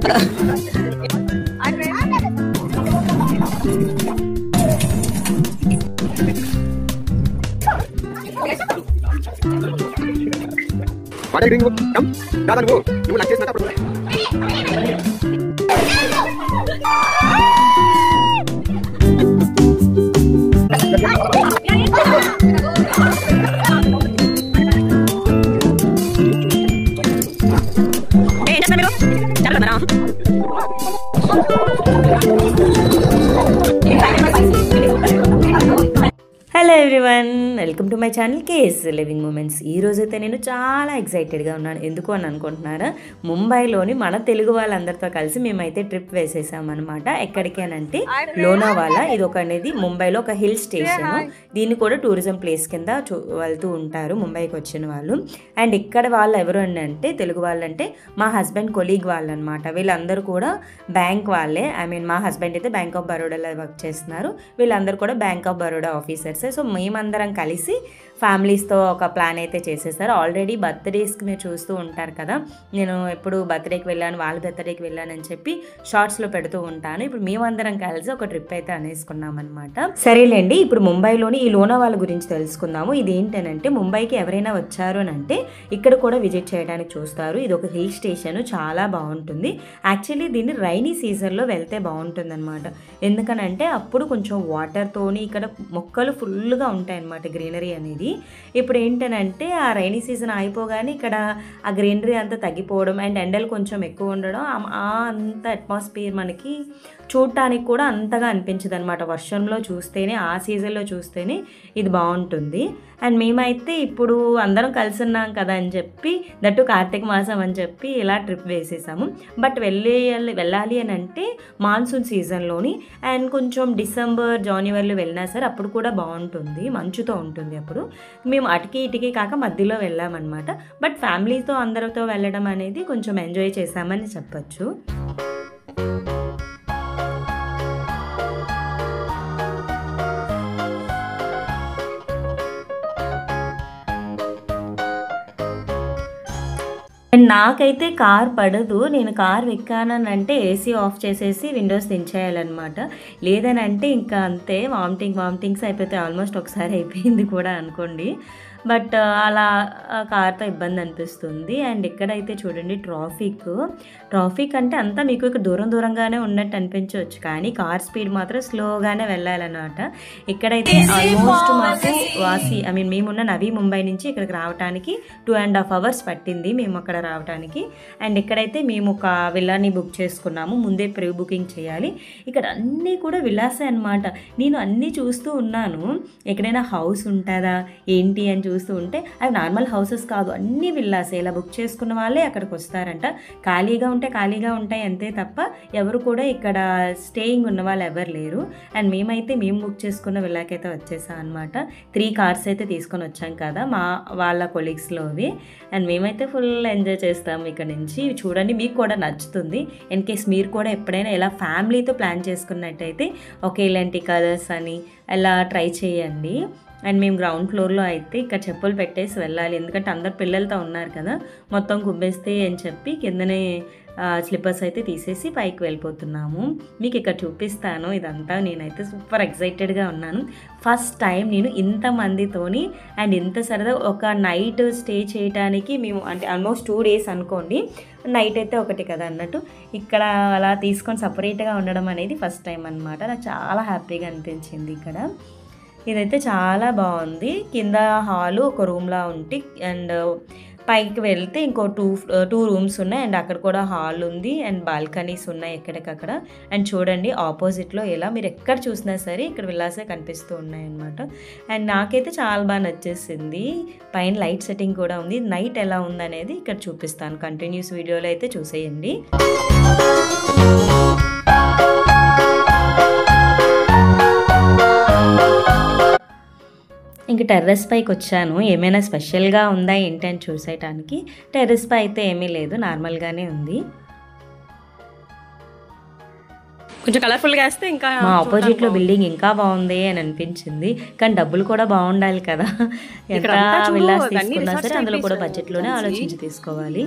What are you doing? Come, Dada, go. You will access that. Hey, just let me go. Jangan marah. Hello everyone, welcome to my channel KS living moments. ఈ రోజైతే నేను చాలా ఎక్సైటెడ్గా ఉన్నాను. ఎందుకు అని అనుకుంటున్నారా? ముంబైలోని మన తెలుగు వాళ్ళందరితో కలిసి మేమైతే ట్రిప్ వేసేసామన్నమాట. ఎక్కడికి అని అంటే లోనావాలా. ఇది ఒక అనేది ముంబైలో ఒక హిల్ స్టేషన్. దీన్ని కూడా టూరిజం ప్లేస్ కింద వెళ్తూ ఉంటారు ముంబైకి వచ్చిన వాళ్ళు. అండ్ ఇక్కడ వాళ్ళు ఎవరు అని అంటే తెలుగు వాళ్ళంటే మా హస్బెండ్ కొలీగ్ వాళ్ళు అనమాట. వీళ్ళందరూ కూడా బ్యాంక్ వాళ్ళే. మా హస్బెండ్ అయితే బ్యాంక్ ఆఫ్ బరోడాలో వర్క్ చేస్తున్నారు. వీళ్ళందరూ కూడా bank of Baroda officers. So మేమందరం కలిసి ఫ్యామిలీస్తో ఒక ప్లాన్ అయితే చేసేసారు. ఆల్రెడీ బర్త్డేస్కి మీరు చూస్తూ ఉంటారు కదా, నేను ఎప్పుడు బర్త్డేకి వెళ్ళాను, వాళ్ళ బర్త్డేకి వెళ్ళాను అని చెప్పి షార్ట్స్లో పెడుతూ ఉంటాను. ఇప్పుడు మేమందరం కలిసి ఒక ట్రిప్ అయితే అనేసుకున్నాం అనమాట. సరేలేండి, ఇప్పుడు ముంబైలోని ఈ లోనావాలా గురించి తెలుసుకుందాము. ఇది ఏంటనంటే ముంబైకి ఎవరైనా వచ్చారు అని అంటే ఇక్కడ కూడా విజిట్ చేయడానికి చూస్తారు. ఇది ఒక హిల్ స్టేషన్, చాలా బాగుంటుంది. యాక్చువల్లీ దీన్ని రైనీ సీజన్లో వెళ్తే బాగుంటుంది అనమాట. ఎందుకనంటే అప్పుడు కొంచెం వాటర్తోని ఇక్కడ మొక్కలు ఫుల్గా ఉంటాయి అన్నమాట, గ్రీనరీ అనేది. ఇప్పుడు ఏంటనంటే ఆ రైనీ సీజన్ అయిపోగానే ఇక్కడ ఆ గ్రీనరీ అంతా తగ్గిపోవడం అండ్ ఎండలు కొంచెం ఎక్కువ ఉండడం, అంత అట్మాస్ఫియర్ మనకి చూడటానికి కూడా అంతగా అనిపించదు అనమాట. వర్షంలో చూస్తేనే, ఆ సీజన్లో చూస్తేనే ఇది బాగుంటుంది. అండ్ మేమైతే ఇప్పుడు అందరం కలిసి ఉన్నాం కదా అని చెప్పి, దట్టు కార్తీక మాసం అని చెప్పి ఇలా ట్రిప్ వేసేసాము. బట్ వెళ్ళాలి అని అంటే మాన్సూన్ సీజన్లోని అండ్ కొంచెం డిసెంబర్ జనవరిలో వెళ్ళినా సరే అప్పుడు కూడా బాగుంటుంది, మంచుతో ఉంటుంది. అప్పుడు మేము అటుకి ఇటుకి కాక మధ్యలో వెళ్ళామన్నమాట. బట్ ఫ్యామిలీతో అందరితో వెళ్ళడం అనేది కొంచెం ఎంజాయ్ చేసామని చెప్పచ్చు. నాకైతే కార్ పడదు. నేను కార్ ఎక్కానంటే ఏసీ ఆఫ్ చేసేసి విండోస్ దించేయాలన్నమాట. లేదనంటే ఇంకా అంతే, వామిటింగ్స్ అయిపోతాయి. ఆల్మోస్ట్ ఒకసారి అయిపోయింది కూడా అనుకోండి. బట్ అలా కార్తో ఇబ్బంది అనిపిస్తుంది. అండ్ ఇక్కడైతే చూడండి ట్రాఫిక్ అంటే అంతా మీకు ఇక్కడ దూరంగానే ఉన్నట్టు అనిపించవచ్చు, కానీ కార్ స్పీడ్ మాత్రం స్లోగానే వెళ్ళాలన్నమాట. ఇక్కడైతే ఆల్మోస్ట్ మాకు మేమున్న నవీ ముంబై నుంచి ఇక్కడికి రావడానికి 2.5 hours పట్టింది మేము అక్కడ రావడానికి. అండ్ ఇక్కడైతే మేము ఒక విల్లాని బుక్ చేసుకున్నాము. ముందే ప్రీ బుకింగ్ చేయాలి. ఇక్కడ అన్నీ కూడా విల్లాసే అనమాట. నేను అన్నీ చూస్తూ ఉన్నాను, ఎక్కడైనా హౌస్ ఉంటుందా ఏంటి అని చూస్తూ ఉంటే అవి నార్మల్ హౌసెస్ కాదు, అన్ని విల్లాసే. ఇలా బుక్ చేసుకున్న వాళ్ళే అక్కడికి వస్తారంట. ఖాళీగా ఉంటాయి అంతే తప్ప ఎవరు కూడా ఇక్కడ స్టేయింగ్ ఉన్న వాళ్ళు ఎవరు లేరు. అండ్ మేము బుక్ చేసుకున్న విల్లాకైతే వచ్చేసాం అనమాట. 3 cars అయితే తీసుకొని వచ్చాం కదా వాళ్ళ కొలీగ్స్లోవి. అండ్ మేమైతే ఫుల్ ఎంజాయ్ చేస్తాము ఇక్కడ నుంచి. చూడండి, మీకు కూడా నచ్చుతుంది. ఇన్ కేస్ మీరు కూడా ఎప్పుడైనా ఇలా ఫ్యామిలీతో ప్లాన్ చేసుకున్నట్టయితే ఇలాంటి కలర్స్ అని అలా ట్రై చేయండి. అండ్ మేము గ్రౌండ్ ఫ్లోర్లో అయితే ఇక్కడ చెప్పులు పెట్టేసి వెళ్ళాలి, ఎందుకంటే అందరు పిల్లలతో ఉన్నారు కదా, మొత్తం కుబ్బేస్తే అని చెప్పి కిందనే స్లిప్పర్స్ అయితే తీసేసి పైకి వెళ్ళిపోతున్నాము. మీకు ఇక్కడ చూపిస్తాను ఇదంతా. నేనైతే సూపర్ ఎక్సైటెడ్గా ఉన్నాను. ఫస్ట్ టైం నేను ఇంతమందితోని అండ్ ఇంత సరదా ఒక నైట్ స్టే చేయడానికి మేము అంటే ఆల్మోస్ట్ 2 days అనుకోండి. నైట్ అయితే ఒకటి కదా అన్నట్టు ఇక్కడ అలా తీసుకొని సపరేట్గా ఉండడం అనేది ఫస్ట్ టైం అనమాట. నాకు చాలా హ్యాపీగా అనిపించింది ఇక్కడ. ఇదైతే చాలా బాగుంది. కింద హాలు ఒక రూమ్లా ఉంటే అండ్ పైకి వెళ్తే ఇంకో 2 rooms ఉన్నాయి. అండ్ అక్కడ కూడా హాల్ ఉంది అండ్ బాల్కనీస్ ఉన్నాయి ఎక్కడికక్కడ. అండ్ చూడండి ఆపోజిట్లో ఎలా మీరు ఎక్కడ చూసినా సరే ఇక్కడ విల్లాసే కనిపిస్తూ ఉన్నాయి అన్నమాట. అండ్ నాకైతే చాలా బాగా నచ్చేసింది. పైన లైట్ సెట్టింగ్ కూడా ఉంది. నైట్ ఎలా ఉందనేది ఇక్కడ చూపిస్తాను. కంటిన్యూస్ వీడియోలో అయితే చూసేయండి. ఇంక టెర్రస్ పైకి వచ్చాను. ఏమైనా స్పెషల్గా ఉందా ఏంటి అని చూసేయటానికి. టెర్రస్ పై అయితే ఏమీ లేదు, నార్మల్గానే ఉంది. కొంచెం కలర్ఫుల్గా వేస్తే ఇంకా మా ఆపోజిట్లో బిల్డింగ్ ఇంకా బాగుంది అని అనిపించింది. కానీ డబ్బులు కూడా బాగుండాలి కదా, ఎంత విల్లాస్ తీసుకున్నా సరే అందులో కూడా బడ్జెట్లోనే ఆలోచించి తీసుకోవాలి.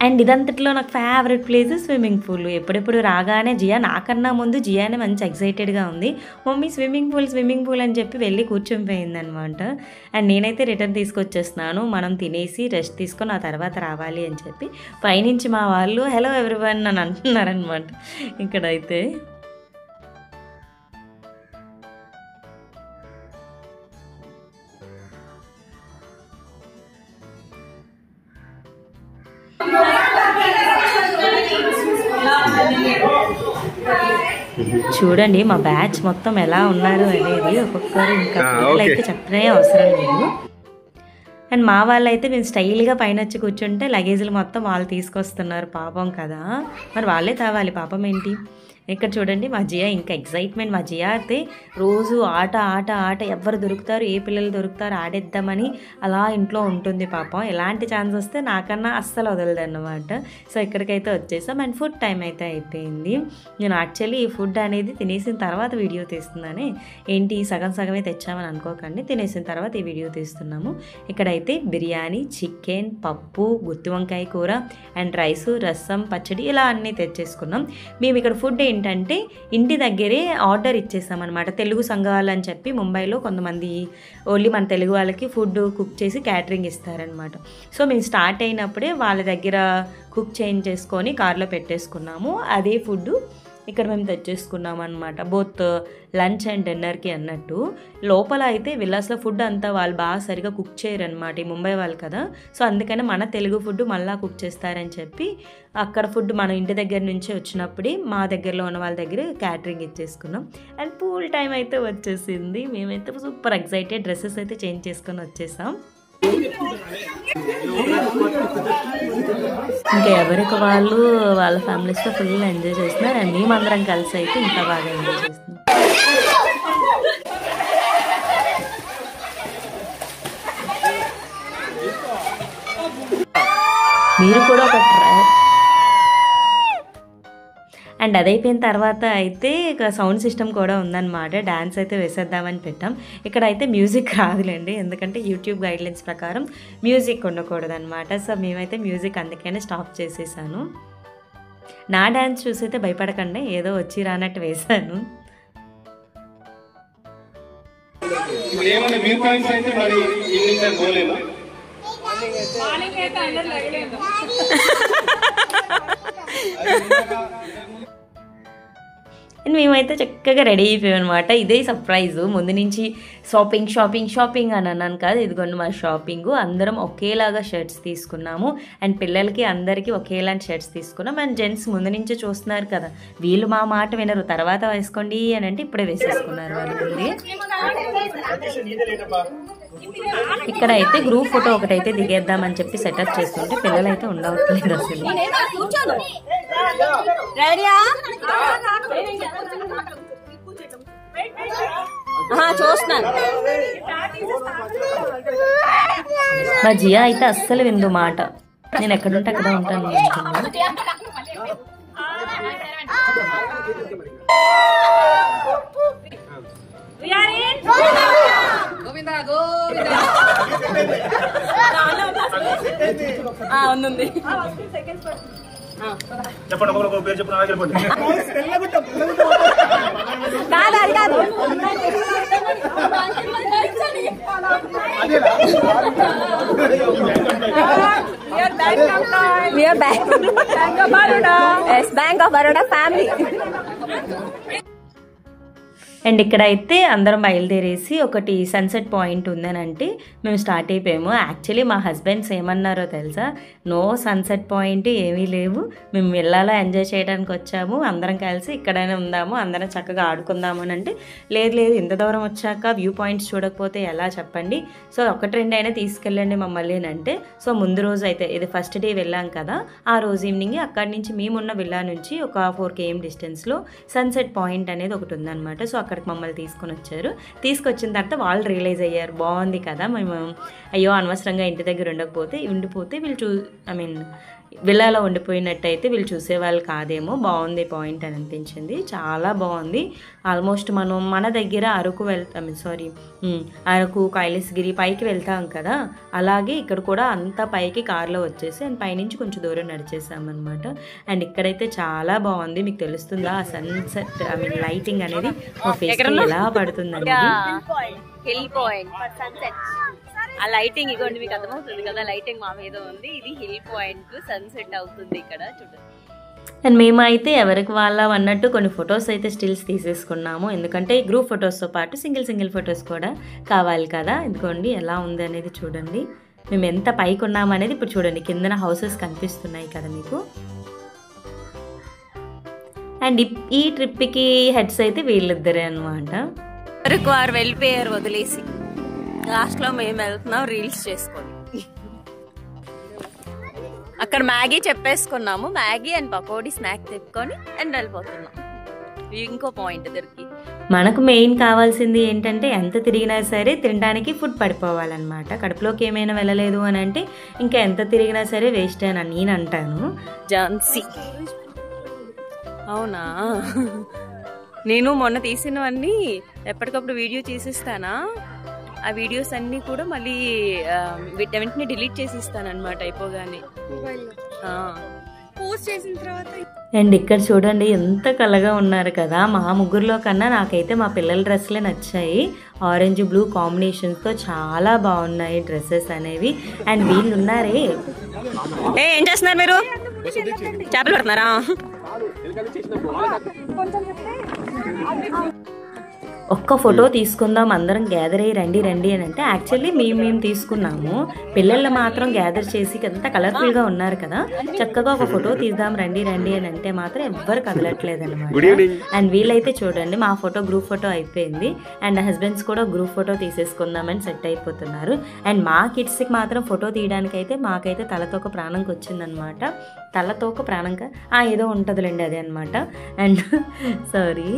అండ్ ఇదంతట్లో నాకు ఫేవరెట్ ప్లేస్ స్విమ్మింగ్ పూల్. ఎప్పుడెప్పుడు రాగానే జియా నాకన్నా ముందు జియానే మంచి ఎక్సైటెడ్గా ఉంది. మమ్మీ స్విమ్మింగ్ పూల్ అని చెప్పి వెళ్ళి కూర్చొనిపోయిందనమాట. అండ్ నేనైతే రిటర్న్ తీసుకొచ్చేస్తున్నాను, మనం తినేసి రెస్ట్ తీసుకొని ఆ తర్వాత రావాలి అని చెప్పి. పైనుంచి మా వాళ్ళు హలో ఎవ్రీవన్ అని అంటున్నారనమాట. ఇక్కడైతే చూడండి మా బ్యాచ్ మొత్తం ఎలా ఉన్నారు అనేది. ఒక్కొక్కరు ఇంకా అయితే చెప్పనే అవసరం లేదు. అండ్ మా వాళ్ళు అయితే మేము స్టైల్గా పైన వచ్చి కూర్చుంటే లగేజ్లు మొత్తం వాళ్ళు తీసుకొస్తున్నారు. పాపం కదా, మరి వాళ్ళే తేవాలి, పాపం ఏంటి. ఇక్కడ చూడండి మా జియా ఇంకా ఎక్సైట్మెంట్. మా జియా అయితే రోజు ఆట ఆట ఆట, ఎవరు దొరుకుతారు, ఏ పిల్లలు దొరుకుతారు ఆడేద్దామని అలా ఇంట్లో ఉంటుంది పాపం. ఎలాంటి ఛాన్స్ వస్తే నాకన్నా అస్సలు వదలదు అన్నమాట. సో ఇక్కడికైతే వచ్చేసాం. అండ్ ఫుడ్ టైం అయితే అయిపోయింది. నేను యాక్చువల్లీ ఈ ఫుడ్ అనేది తినేసిన తర్వాత వీడియో తీస్తున్నాను. ఏంటి సగం సగమే తెచ్చామని అనుకోకండి, తినేసిన తర్వాత ఈ వీడియో తీస్తున్నాము. ఇక్కడైతే బిర్యానీ, చికెన్, పప్పు, గుత్తి వంకాయ కూర అండ్ రైసు, రసం, పచ్చడి ఇలా అన్నీ తెచ్చేసుకున్నాం. మేము ఇక్కడ ఫుడ్ ఏంటంటే ఇంటి దగ్గరే ఆర్డర్ ఇచ్చేసామన్నమాట. తెలుగు సంఘాలు అని చెప్పి ముంబైలో కొంతమంది ఓన్లీ మన తెలుగు వాళ్ళకి ఫుడ్ కుక్ చేసి క్యాటరింగ్ ఇస్తారనమాట. సో మేము స్టార్ట్ అయినప్పుడే వాళ్ళ దగ్గర కుక్ చేంజ్ చేసుకొని కార్లో పెట్టేసుకున్నాము. అదే ఫుడ్ ఇక్కడ మేము తెచ్చేసుకున్నాం అనమాట, బోత్ లంచ్ అండ్ డిన్నర్కి అన్నట్టు. లోపల అయితే విల్లాస్లో ఫుడ్ అంతా వాళ్ళు బాగా సరిగా కుక్ చేయరు అనమాట, ఈ ముంబై వాళ్ళు కదా. సో అందుకని మన తెలుగు ఫుడ్ మళ్ళీ కుక్ చేస్తారని చెప్పి అక్కడ ఫుడ్ మన ఇంటి దగ్గర నుంచి వచ్చినప్పుడే మా దగ్గరలో ఉన్న వాళ్ళ దగ్గర క్యాటరింగ్ ఇచ్చేసుకున్నాం. అండ్ పూల్ టైం అయితే వచ్చేసింది. మేమైతే సూపర్ ఎక్సైటెడ్, డ్రెస్సెస్ అయితే చేంజ్ చేసుకొని వచ్చేసాం. ఇంకా ఎవరికి వాళ్ళు వాళ్ళ ఫ్యామిలీస్తో ఫుల్ ఎంజాయ్ చేస్తున్నారు. అండ్ మేమందరం కలిసి అయితే ఇంకా బాగా ఎంజాయ్ చేస్తున్నాం. మీరు కూడా ఒక అండ్ అదైపోయిన తర్వాత అయితే ఇక సౌండ్ సిస్టమ్ కూడా ఉందన్నమాట. డ్యాన్స్ అయితే వేసేద్దామని పెట్టాం. ఇక్కడ అయితే మ్యూజిక్ రాదులేండి, ఎందుకంటే యూట్యూబ్ గైడ్లైన్స్ ప్రకారం మ్యూజిక్ ఉండకూడదు అనమాట. సో మేమైతే మ్యూజిక్ అందుకనే స్టాప్ చేసేసాను. నా డ్యాన్స్ చూసైతే భయపడకండి, ఏదో వచ్చి రానట్టు వేశాను. మేమైతే చక్కగా రెడీ అయిపోయాం అనమాట. ఇదే సర్ప్రైజు. ముందు నుంచి షాపింగ్ అని అన్నాను కాదు, ఇదిగోండి మా షాపింగ్. అందరం ఒకేలాగా షర్ట్స్ తీసుకున్నాము. అండ్ పిల్లలకి అందరికీ ఒకేలాంటి షర్ట్స్ తీసుకున్నాం. అండ్ జెంట్స్ ముందు నుంచే చూస్తున్నారు కదా, వీళ్ళు మా మాట వినరు, తర్వాత వేసుకోండి అని అంటే ఇప్పుడే వేసేసుకున్నారు వాళ్ళు ముందు. ఇక్కడ అయితే గ్రూప్ ఫోటో ఒకటైతే దిగేద్దామని చెప్పి సెటప్ చేస్తుంటే పిల్లలు అయితే ఉండవట్లేదు అసలు. చూస్తున్నాను. మా జియా అయితే అస్సలు విందు మాట. నేను ఎక్కడుంటే అక్కడ ఉంటాను. ఉంది చెప్పండి, ఒక పేరు చెప్పండి. కాదు Bank of Baroda family. And ఇక్కడైతే అందరం బయలుదేరేసి ఒకటి సన్సెట్ పాయింట్ ఉందని అంటే మేము స్టార్ట్ అయిపోయాము. యాక్చువల్లీ మా హస్బెండ్స్ ఏమన్నారో తెలుసా, నో సన్సెట్ పాయింట్ ఏమీ లేవు, మేము వెళ్ళాలా ఎంజాయ్ చేయడానికి వచ్చాము, అందరం కలిసి ఇక్కడైనా ఉందాము, అందరం చక్కగా ఆడుకుందాము అని అంటే, లేదు ఇంత దూరం వచ్చాక వ్యూ పాయింట్స్ చూడకపోతే ఎలా చెప్పండి, సో ఒకటి రెండు అయినా తీసుకెళ్ళండి మమ్మల్ని అని అంటే. సో ముందు రోజు అయితే ఇది ఫస్ట్ డే వెళ్ళాం కదా, ఆ రోజు ఈవినింగ్ అక్కడి నుంచి మేమున్న విల్లా నుంచి ఒక 4 km డిస్టెన్స్లో సన్సెట్ పాయింట్ అనేది ఒకటి ఉందన్నమాట. సో అక్కడికి మమ్మల్ని తీసుకొని వచ్చారు. తీసుకొచ్చిన తర్వాత వాళ్ళు రియలైజ్ అయ్యారు, బాగుంది కదా, మేము అయ్యో అనవసరంగా ఇంటి దగ్గర ఉండిపోతే వీళ్ళు విల్లాలో ఉండిపోయినట్టయితే వీళ్ళు చూసేవాళ్ళు కాదేమో. బాగుంది పాయింట్ అని అనిపించింది, చాలా బాగుంది. ఆల్మోస్ట్ మనం మన దగ్గర అరకు వెళ్తాం, అరకు కైలాసగిరి పైకి వెళ్తాం కదా, అలాగే ఇక్కడ కూడా అంత పైకి కార్లో వచ్చేసి అండ్ పైనుంచి కొంచెం దూరం నడిచేసామన్నమాట. అండ్ ఇక్కడైతే చాలా బాగుంది. మీకు తెలుస్తుందా ఆ సన్సెట్ లైటింగ్ అనేది మా ఫేస్ ఎలా పడుతుందండి. హిల్ పాయింట్ సన్సెట్ ఆ లైటింగ్ ఇగోండి, మీకు అర్థమవుతుంది కదా, లైటింగ్ మా మీద ఉంది. ఇది హిల్ పాయింట్, సన్సెట్ అవుతుంది ఇక్కడ చూడండి. అండ్ మేమైతే ఎవరికి వాళ్ళ అన్నట్టు కొన్ని ఫొటోస్ అయితే స్టిల్స్ తీసేసుకున్నాము, ఎందుకంటే గ్రూప్ ఫొటోస్తో పాటు సింగిల్ ఫొటోస్ కూడా కావాలి కదా. ఇదిగోండి ఎలా ఉంది అనేది చూడండి. మేము ఎంత పైకి ఉన్నాము అనేది ఇప్పుడు చూడండి, కిందన హౌసెస్ కనిపిస్తున్నాయి కదా మీకు. అండ్ ఈ ట్రిప్కి హెడ్స్ అయితే వీళ్ళిద్దరే అనమాట. వరకు వారు వెళ్ళిపోయారు వదిలేసి, లాస్ట్ లో మేము వెళ్తున్నాం రీల్స్ చేసుకొని. అక్కడ మ్యాగీ చెప్పేసుకున్నాము, మ్యాగీ అండ్ పకోడీ స్నాక్ తెప్పుకొని అండ్ వెళ్ళిపోతున్నాం ఇంకో పాయింట్ దగ్గరికి. మనకు మెయిన్ కావాల్సింది ఏంటంటే ఎంత తిరిగినా సరే తినడానికి ఫుడ్ పడిపోవాలన్నమాట. కడుపులోకి ఏమైనా వెళ్ళలేదు అని అంటే ఇంకా ఎంత తిరిగినా సరే వేస్ట్ అని నేను అంటాను. ఝాన్సీ అవునా, నేను మొన్న తీసినవన్నీ ఎప్పటికప్పుడు వీడియో తీసిస్తానా, ఆ వీడియోస్ అన్నీ కూడా మళ్ళీ వెంటనే డిలీట్ చేసి ఇస్తాను అనమాట అయిపోగానే పోస్ట్ చేసిన తర్వాత. అండ్ ఇక్కడ చూడండి ఎంత కలగా ఉన్నారు కదా. మా ముగ్గురులో కన్నా నాకైతే మా పిల్లల డ్రెస్లే నచ్చాయి. ఆరెంజ్ బ్లూ కాంబినేషన్స్తో చాలా బాగున్నాయి డ్రెస్సెస్ అనేవి. అండ్ వీళ్ళు ఉన్నారే, ఏం చేస్తున్నారు మీరు? చేపలు పడుతున్నారా? ఒక్క ఫోటో తీసుకుందాం అందరం గ్యాదర్ అయ్యి రండి అని అంటే యాక్చువల్లీ మేము తీసుకున్నాము. పిల్లలు మాత్రం గ్యాదర్ చేసి ఎంత కలర్ఫుల్గా ఉన్నారు కదా, చక్కగా ఒక ఫోటో తీద్దాం రండి అని అంటే మాత్రం ఎవ్వరు కదలట్లేదు అనమాట. అండ్ వీళ్ళైతే చూడండి మా ఫోటో గ్రూప్ ఫోటో అయిపోయింది అండ్ హస్బెండ్స్ కూడా గ్రూప్ ఫోటో తీసేసుకుందామని సెట్ అయిపోతున్నారు. అండ్ మా కిడ్స్కి మాత్రం ఫోటో తీయడానికి అయితే మాకైతే తలతోక ప్రాణంకి వచ్చిందనమాట. తలతోక ప్రాణంగా ఏదో ఉంటుందిలేండి అదే అనమాట. అండ్ సారీ,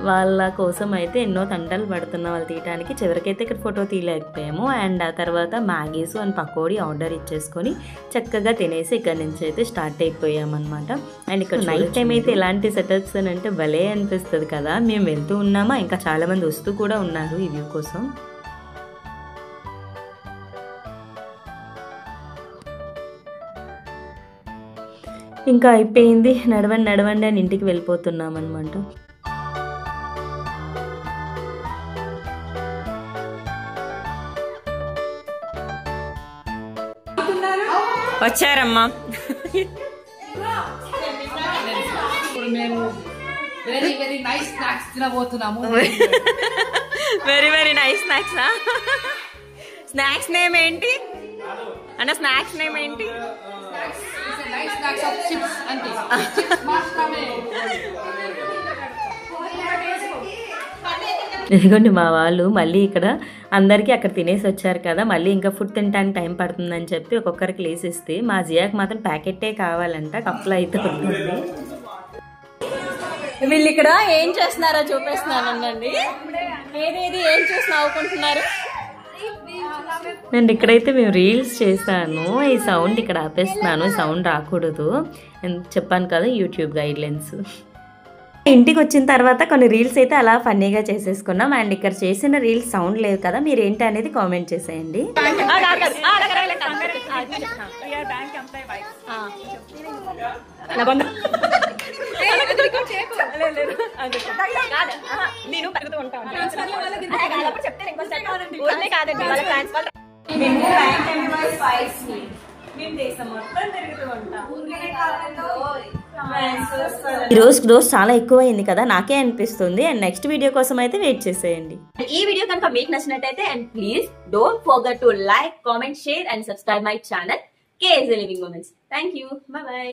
వాళ్ళ కోసం అయితే ఎన్నో తంటాలు పడుతున్నాం వాళ్ళు తీయడానికి. చివరికైతే ఇక్కడ ఫోటో తీయలేకపోయాము. అండ్ ఆ తర్వాత మ్యాగీస్ అండ్ పకోడీ ఆర్డర్ ఇచ్చేసుకొని చక్కగా తినేసి ఇక్కడ నుంచి అయితే స్టార్ట్ అయిపోయామన్నమాట. అండ్ ఇక్కడ నైట్ టైం అయితే ఎలాంటి సెటప్స్ అని అంటే భలే అనిపిస్తుంది కదా. మేము వెళ్తూ ఉన్నామా, ఇంకా చాలామంది వస్తూ కూడా ఉన్నారు ఈ వ్యూ కోసం. ఇంకా అయిపోయింది, నడవండి అని ఇంటికి వెళ్ళిపోతున్నాం అనమాట. వచ్చారమ్మా. వెరీ నైస్ స్నాక్స్ తినబోతున్నాము. Very nice snacks. Snacks name ఏంటి అంటే స్నాక్స్ నేమ్ ఏంటి? ఇదిగోండి మా వాళ్ళు మళ్ళీ ఇక్కడ అందరికీ అక్కడ తినేసి వచ్చారు కదా, మళ్ళీ ఇంకా ఫుడ్ తినడానికి టైం పడుతుందని చెప్పి ఒక్కొక్కరికి లేసిస్తే మా జియాకి మాత్రం ప్యాకెట్టే కావాలంట, కప్పులో అయితే ఉంటుంది. వీళ్ళు ఇక్కడ ఏం చేస్తున్నారో చూపిస్తున్నానండి. ఏది ఏం చూసి నవ్వుకుంటున్నారు? అండ్ ఇక్కడైతే మేము రీల్స్ చేశాను. ఈ సౌండ్ ఇక్కడ ఆపేస్తున్నాను, సౌండ్ రాకూడదు చెప్పాను కదా, యూట్యూబ్ గైడ్లైన్స్. ఇంటికి వచ్చిన తర్వాత కొన్ని రీల్స్ అయితే అలా ఫన్నీగా చేసేసుకున్నాం. అండ్ ఇక్కడ చేసిన రీల్స్ సౌండ్ లేదు కదా, మీరు ఏంటి అనేది కామెంట్ చేసేయండి. నేను పెరుగుతూ ఉంటాను. రోజు చాలా ఎక్కువ అయింది కదా నాకే అనిపిస్తుంది. అండ్ నెక్స్ట్ వీడియో కోసం అయితే వెయిట్ చేసేయండి. ఈ వీడియో కనుక మీకు నచ్చినట్టయితే and please don't forget to like, comment, share and subscribe my channel KSA Living Moments. Thank you. Bye bye.